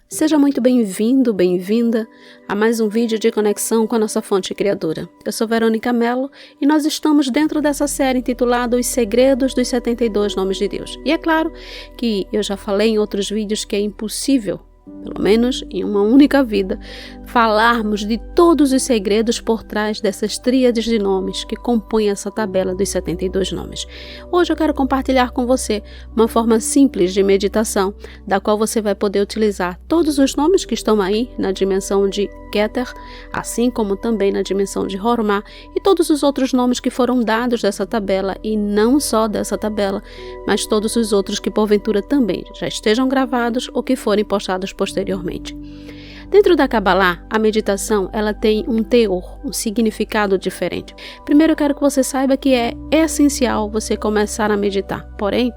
Seja muito bem-vindo, bem-vinda a mais um vídeo de conexão com a nossa fonte criadora. Eu sou Verônica Mello e nós estamos dentro dessa série intitulada Os Segredos dos 72 Nomes de Deus. E é claro que eu já falei em outros vídeos que é impossível, pelo menos em uma única vida, falarmos de todos os segredos por trás dessas tríades de nomes que compõem essa tabela dos 72 nomes. Hoje eu quero compartilhar com você uma forma simples de meditação, da qual você vai poder utilizar todos os nomes que estão aí na dimensão de Keter, assim como também na dimensão de Hormá e todos os outros nomes que foram dados dessa tabela, e não só dessa tabela, mas todos os outros que porventura também já estejam gravados ou que forem postados posteriormente. Dentro da Kabbalah, a meditação ela tem um teor, um significado diferente. Primeiro eu quero que você saiba que é essencial você começar a meditar. Porém,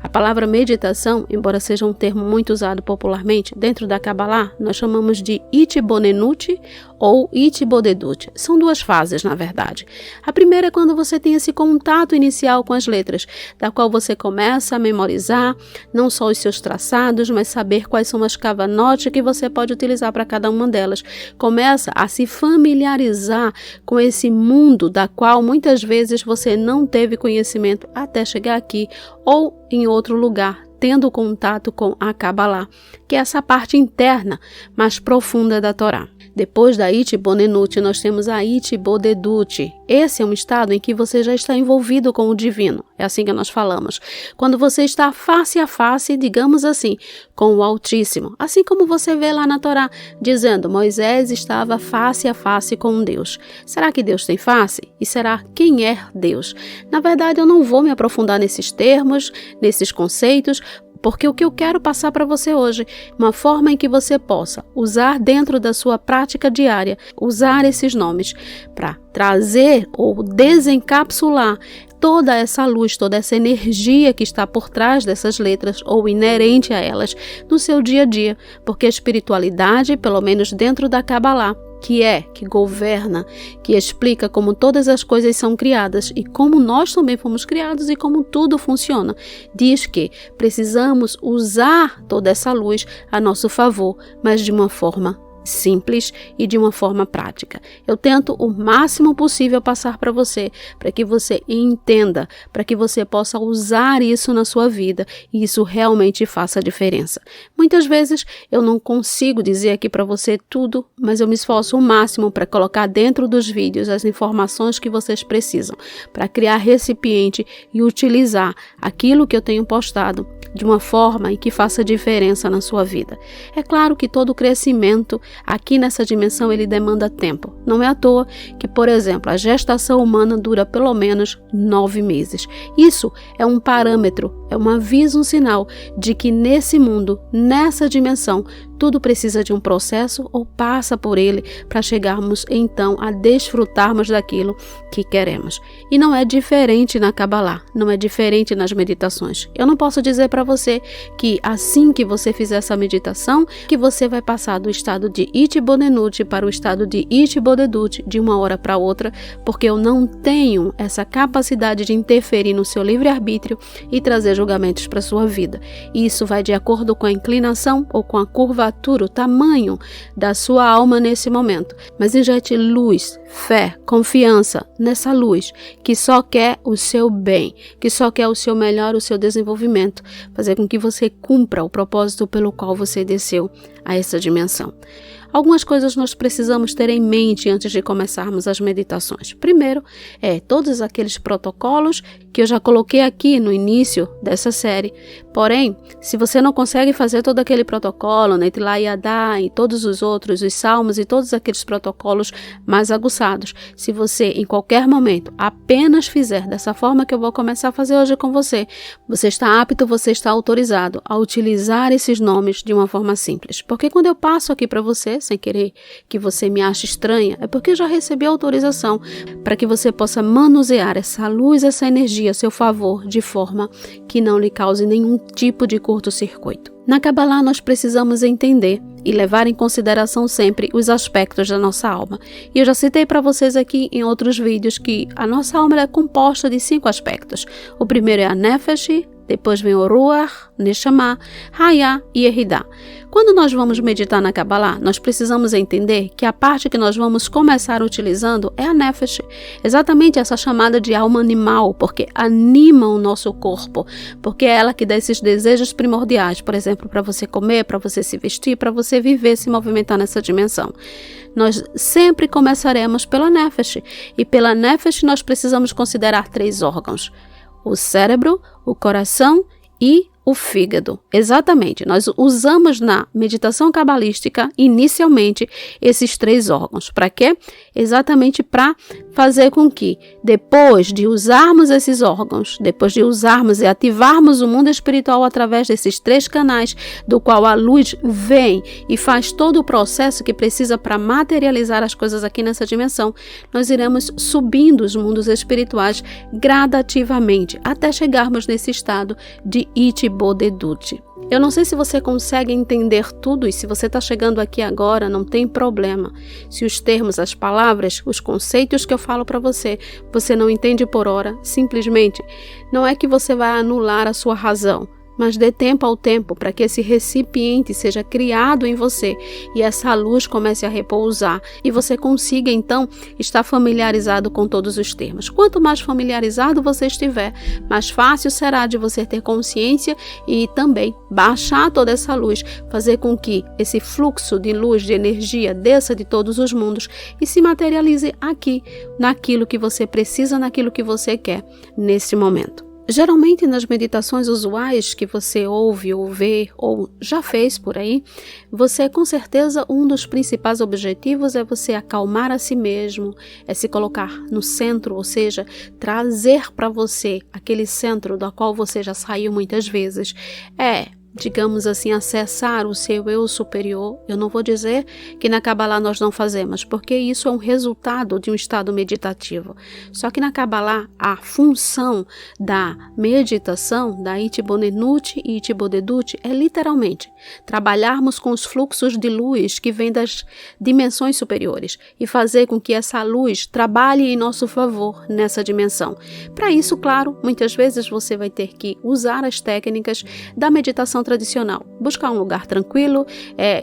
a palavra meditação, embora seja um termo muito usado popularmente, dentro da Kabbalah nós chamamos de Itbonenut ou Itbodedut. São duas fases, na verdade. A primeira é quando você tem esse contato inicial com as letras, da qual você começa a memorizar não só os seus traçados, mas saber quais são as kavanotes que você pode utilizar para cada uma delas. Começa a se familiarizar com esse mundo da qual muitas vezes você não teve conhecimento até chegar aqui ou em outro lugar, tendo contato com a Kabbalah, que é essa parte interna, mais profunda da Torá. Depois da Itbonenut, nós temos a Itbodedut. Esse é um estado em que você já está envolvido com o divino. É assim que nós falamos. Quando você está face a face, digamos assim, com o Altíssimo. Assim como você vê lá na Torá, dizendo, Moisés estava face a face com Deus. Será que Deus tem face? E será quem é Deus? Na verdade, eu não vou me aprofundar nesses termos, nesses conceitos, porque o que eu quero passar para você hoje, uma forma em que você possa usar dentro da sua prática diária, usar esses nomes para trazer ou desencapsular toda essa luz, toda essa energia que está por trás dessas letras ou inerente a elas no seu dia a dia, porque a espiritualidade, pelo menos dentro da Kabbalah, que governa, que explica como todas as coisas são criadas e como nós também fomos criados e como tudo funciona. Diz que precisamos usar toda essa luz a nosso favor, mas de uma forma simples e de uma forma prática. Eu tento o máximo possível passar para você que você entenda, para que você possa usar isso na sua vida e isso realmente faça a diferença. Muitas vezes eu não consigo dizer aqui para você tudo, mas eu me esforço o máximo para colocar dentro dos vídeos as informações que vocês precisam, para criar recipiente e utilizar aquilo que eu tenho postado de uma forma em que faça diferença na sua vida. É claro que todo crescimento aqui nessa dimensão ele demanda tempo. Não é à toa que, por exemplo, a gestação humana dura pelo menos 9 meses. Isso é um parâmetro, é um aviso, um sinal de que nesse mundo, nessa dimensão, tudo precisa de um processo ou passa por ele para chegarmos então a desfrutarmos daquilo que queremos. E não é diferente na Kabbalah, não é diferente nas meditações. Eu não posso dizer para você que assim que você fizer essa meditação, que você vai passar do estado de Itbonenut para o estado de Itbodedut de uma hora para outra, porque eu não tenho essa capacidade de interferir no seu livre-arbítrio e trazer julgamentos para a sua vida. E isso vai de acordo com a inclinação ou com a curvatura, o tamanho da sua alma nesse momento. Mas injete luz, fé, confiança nessa luz que só quer o seu bem, que só quer o seu melhor, o seu desenvolvimento, fazer com que você cumpra o propósito pelo qual você desceu a essa dimensão. Algumas coisas nós precisamos ter em mente antes de começarmos as meditações. Primeiro, todos aqueles protocolos que eu já coloquei aqui no início dessa série. Porém, se você não consegue fazer todo aquele protocolo, Netilá e Adá e todos os outros, os salmos e todos aqueles protocolos mais aguçados, se você em qualquer momento apenas fizer dessa forma que eu vou começar a fazer hoje com você, você está apto, você está autorizado a utilizar esses nomes de uma forma simples. Porque quando eu passo aqui para você, sem querer que você me ache estranha, é porque eu já recebi autorização para que você possa manusear essa luz, essa energia a seu favor, de forma que não lhe cause nenhum tipo de curto-circuito. Na Kabbalah nós precisamos entender e levar em consideração sempre os aspectos da nossa alma. E eu já citei para vocês aqui em outros vídeos que a nossa alma é composta de 5 aspectos. O primeiro é a Nefesh, depois vem o Ruach, Neshama, Hayah e Yehidah. Quando nós vamos meditar na Kabbalah, nós precisamos entender que a parte que nós vamos começar utilizando é a Nefesh, exatamente essa chamada de alma animal, porque anima o nosso corpo, porque é ela que dá esses desejos primordiais, por exemplo, para você comer, para você se vestir, para você viver, se movimentar nessa dimensão. Nós sempre começaremos pela Nefesh, e pela Nefesh nós precisamos considerar 3 órgãos: o cérebro, o coração e o fígado. Exatamente, nós usamos na meditação cabalística inicialmente esses 3 órgãos. Para quê? Exatamente para fazer com que depois de usarmos esses órgãos, depois de usarmos e ativarmos o mundo espiritual através desses 3 canais, do qual a luz vem e faz todo o processo que precisa para materializar as coisas aqui nessa dimensão, nós iremos subindo os mundos espirituais gradativamente até chegarmos nesse estado de Itibodedut. Eu não sei se você consegue entender tudo, e se você está chegando aqui agora, não tem problema. Se os termos, as palavras, os conceitos que eu falo para você não entende por hora, simplesmente não é que você vai anular a sua razão, mas dê tempo ao tempo para que esse recipiente seja criado em você e essa luz comece a repousar e você consiga então estar familiarizado com todos os termos. Quanto mais familiarizado você estiver, mais fácil será de você ter consciência e também baixar toda essa luz, fazer com que esse fluxo de luz, de energia desça de todos os mundos e se materialize aqui, naquilo que você precisa, naquilo que você quer nesse momento. Geralmente nas meditações usuais que você ouve ou vê ou já fez por aí, você com certeza um dos principais objetivos é você acalmar a si mesmo, é se colocar no centro, ou seja, trazer para você aquele centro do qual você já saiu muitas vezes. Digamos assim, acessar o seu eu superior. Eu não vou dizer que na Kabbalah nós não fazemos, porque isso é um resultado de um estado meditativo. Só que na Kabbalah, a função da meditação, da Itibonenut e Itibodedut, é literalmente trabalharmos com os fluxos de luz que vêm das dimensões superiores e fazer com que essa luz trabalhe em nosso favor nessa dimensão. Para isso, claro, muitas vezes você vai ter que usar as técnicas da meditação tradicional, buscar um lugar tranquilo,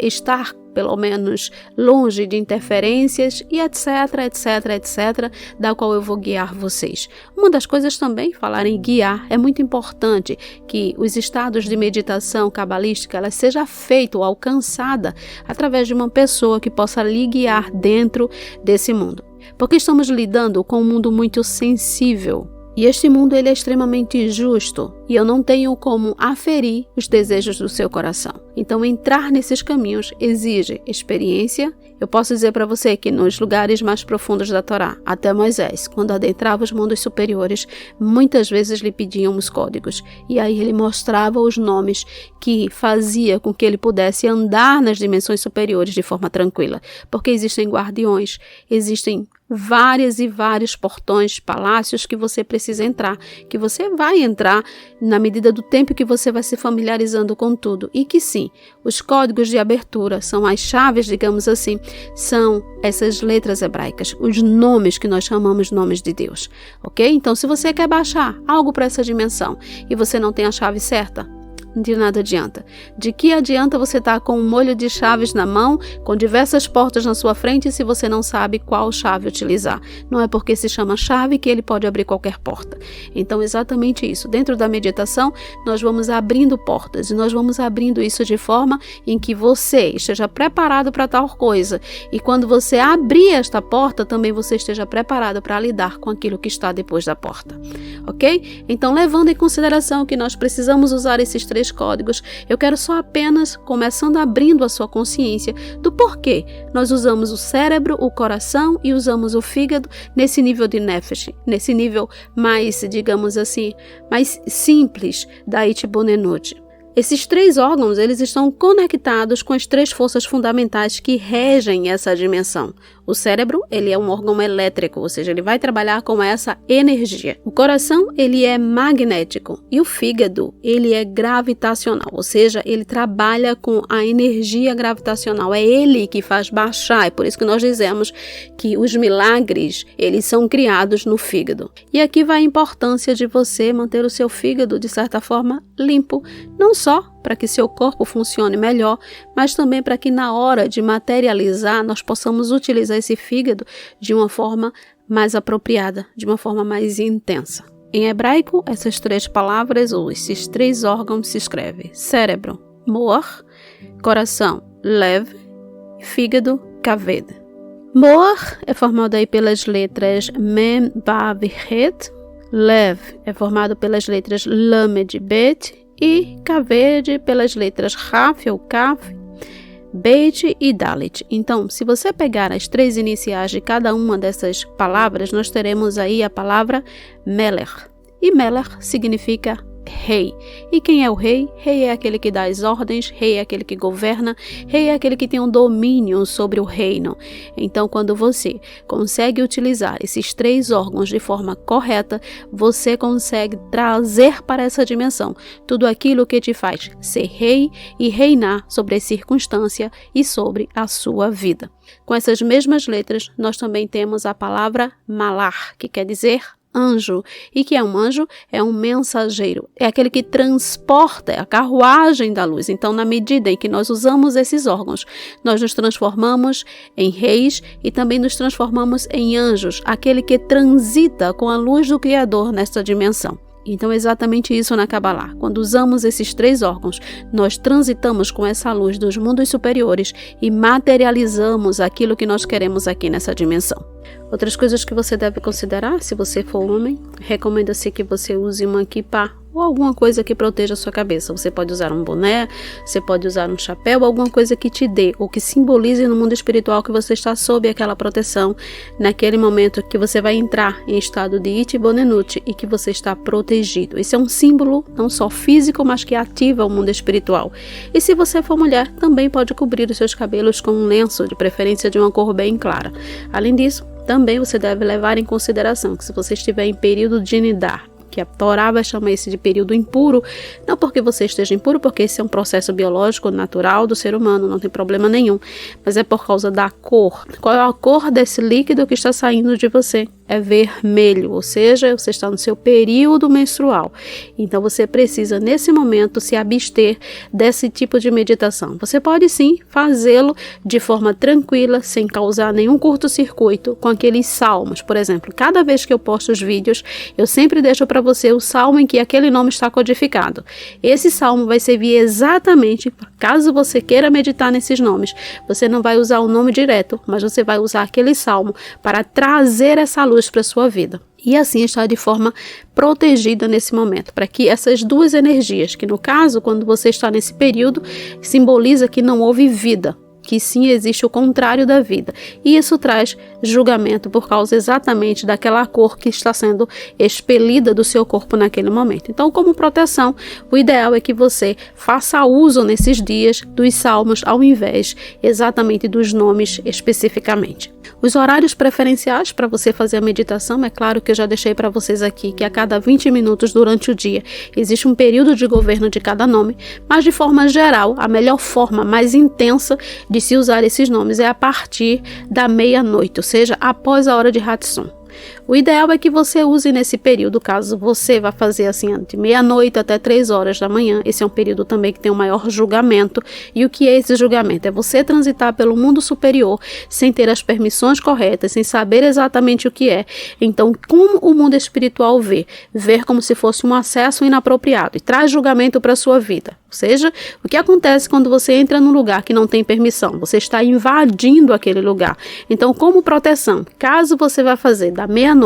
estar pelo menos longe de interferências e etc, da qual eu vou guiar vocês. Uma das coisas também, falar em guiar, é muito importante que os estados de meditação cabalística ela seja feita ou alcançada através de uma pessoa que possa lhe guiar dentro desse mundo. Porque estamos lidando com um mundo muito sensível. E este mundo ele é extremamente injusto e eu não tenho como aferir os desejos do seu coração. Então, entrar nesses caminhos exige experiência. Eu posso dizer para você que nos lugares mais profundos da Torá, até Moisés, quando adentrava os mundos superiores, muitas vezes lhe pediam os códigos. E aí ele mostrava os nomes que fazia com que ele pudesse andar nas dimensões superiores de forma tranquila. Porque existem guardiões, existem vários portões, palácios que você precisa entrar, que você vai entrar na medida do tempo que você vai se familiarizando com tudo. E que sim, os códigos de abertura são as chaves, digamos assim, são essas letras hebraicas, os nomes que nós chamamos nomes de Deus, ok? Então, se você quer baixar algo para essa dimensão e você não tem a chave certa, de nada adianta. De que adianta você estar com um molho de chaves na mão, com diversas portas na sua frente, se você não sabe qual chave utilizar? Não é porque se chama chave que ele pode abrir qualquer porta. Então, exatamente isso. Dentro da meditação, nós vamos abrindo portas e nós vamos abrindo isso de forma em que você esteja preparado para tal coisa. E quando você abrir esta porta, também você esteja preparado para lidar com aquilo que está depois da porta. Ok? Então, levando em consideração que nós precisamos usar esses 3 códigos, eu quero só apenas começando abrindo a sua consciência do porquê nós usamos o cérebro, o coração e usamos o fígado nesse nível de Nefesh, nesse nível mais, digamos assim, mais simples da Itibonenut. Esses 3 órgãos, eles estão conectados com as 3 forças fundamentais que regem essa dimensão. O cérebro, ele é um órgão elétrico, ou seja, ele vai trabalhar com essa energia. O coração, ele é magnético. E o fígado, ele é gravitacional, ou seja, ele trabalha com a energia gravitacional. É ele que faz baixar, é por isso que nós dizemos que os milagres, eles são criados no fígado. E aqui vai a importância de você manter o seu fígado, de certa forma, limpo, não só só para que seu corpo funcione melhor, mas também para que na hora de materializar nós possamos utilizar esse fígado de uma forma mais apropriada, de uma forma mais intensa. Em hebraico, essas 3 palavras ou esses 3 órgãos se escrevem cérebro, moach, coração, lev, fígado, kaved. Moach é formado aí pelas letras mem, vav e het, lev é formado pelas letras lamed, bet e kaved pelas letras raf ou kaf, beit e dalet. Então, se você pegar as 3 iniciais de cada uma dessas palavras, nós teremos aí a palavra melech. E melech significa rei. E quem é o rei? Rei é aquele que dá as ordens, rei é aquele que governa, rei é aquele que tem um domínio sobre o reino. Então, quando você consegue utilizar esses 3 órgãos de forma correta, você consegue trazer para essa dimensão tudo aquilo que te faz ser rei e reinar sobre a circunstância e sobre a sua vida. Com essas mesmas letras, nós também temos a palavra malar, que quer dizer anjo. E que é um anjo? É um mensageiro. É aquele que transporta, é a carruagem da luz. Então, na medida em que nós usamos esses órgãos, nós nos transformamos em reis e também nos transformamos em anjos, aquele que transita com a luz do Criador nesta dimensão. Então, é exatamente isso na Kabbalah. Quando usamos esses 3 órgãos, nós transitamos com essa luz dos mundos superiores e materializamos aquilo que nós queremos aqui nessa dimensão. Outras coisas que você deve considerar, se você for homem, recomenda-se que você use uma kippah ou alguma coisa que proteja a sua cabeça. Você pode usar um boné, você pode usar um chapéu, alguma coisa que te dê ou que simbolize no mundo espiritual que você está sob aquela proteção naquele momento que você vai entrar em estado de Itibonenut e que você está protegido. Esse é um símbolo não só físico, mas que ativa o mundo espiritual. E se você for mulher, também pode cobrir os seus cabelos com um lenço, de preferência de uma cor bem clara. Além disso, também você deve levar em consideração que se você estiver em período de nidar, que a Torá vai chamar esse de período impuro, não porque você esteja impuro, porque esse é um processo biológico natural do ser humano, não tem problema nenhum, mas é por causa da cor. Qual é a cor desse líquido que está saindo de você? É vermelho, ou seja, você está no seu período menstrual. Então você precisa nesse momento se abster desse tipo de meditação. Você pode sim fazê-lo de forma tranquila, sem causar nenhum curto-circuito, com aqueles salmos. Por exemplo, cada vez que eu posto os vídeos, eu sempre deixo para você o salmo em que aquele nome está codificado. Esse salmo vai servir exatamente, caso você queira meditar nesses nomes, você não vai usar o nome direto, mas você vai usar aquele salmo para trazer essa luz para a sua vida. E assim estar de forma protegida nesse momento, para que essas 2 energias, que no caso, quando você está nesse período, simboliza que não houve vida, que sim existe o contrário da vida. E isso traz julgamento por causa exatamente daquela cor que está sendo expelida do seu corpo naquele momento. Então, como proteção, o ideal é que você faça uso nesses dias dos salmos ao invés exatamente dos nomes especificamente. Os horários preferenciais para você fazer a meditação, é claro que eu já deixei para vocês aqui que a cada 20 minutos durante o dia existe um período de governo de cada nome, mas de forma geral, a melhor forma mais intensa de se usar esses nomes é a partir da meia-noite, ou seja, após a hora de Hatsun. O ideal é que você use nesse período, caso você vá fazer assim de meia-noite até 3 horas da manhã. Esse é um período também que tem um maior julgamento. E o que é esse julgamento? É você transitar pelo mundo superior sem ter as permissões corretas, sem saber exatamente o que é. Então, como o mundo espiritual vê? Ver como se fosse um acesso inapropriado e traz julgamento para a sua vida. Ou seja, o que acontece quando você entra num lugar que não tem permissão? Você está invadindo aquele lugar. Então, como proteção, caso você vá fazer da meia-noite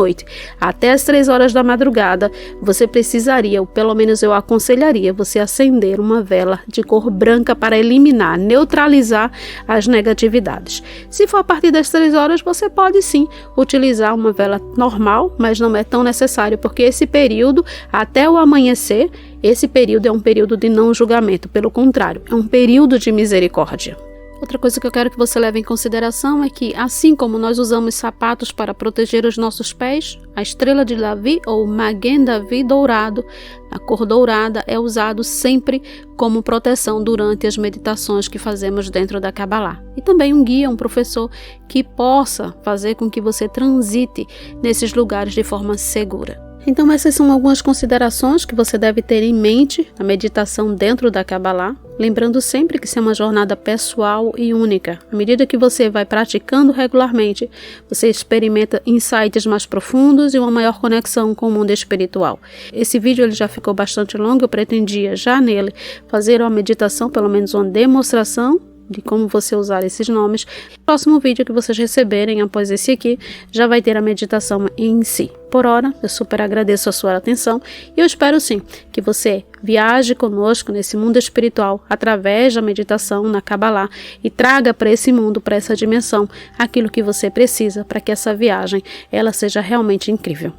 até as 3 horas da madrugada, você precisaria, ou pelo menos eu aconselharia, você acender uma vela de cor branca para eliminar, neutralizar as negatividades. Se for a partir das 3 horas, você pode sim utilizar uma vela normal, mas não é tão necessário, porque esse período, até o amanhecer, esse período é um período de não julgamento, pelo contrário, é um período de misericórdia. Outra coisa que eu quero que você leve em consideração é que, assim como nós usamos sapatos para proteger os nossos pés, a estrela de Davi ou Magen Davi dourado, a cor dourada, é usado sempre como proteção durante as meditações que fazemos dentro da Kabbalah. E também um guia, um professor que possa fazer com que você transite nesses lugares de forma segura. Então essas são algumas considerações que você deve ter em mente na meditação dentro da Kabbalah, lembrando sempre que isso é uma jornada pessoal e única. À medida que você vai praticando regularmente, você experimenta insights mais profundos e uma maior conexão com o mundo espiritual. Esse vídeo ele já ficou bastante longo, eu pretendia já nele fazer uma meditação, pelo menos uma demonstração de como você usar esses nomes. No próximo vídeo que vocês receberem após esse aqui, já vai ter a meditação em si. Por hora, eu super agradeço a sua atenção e eu espero sim que você viaje conosco nesse mundo espiritual através da meditação na Kabbalah e traga para esse mundo, para essa dimensão, aquilo que você precisa para que essa viagem ela seja realmente incrível.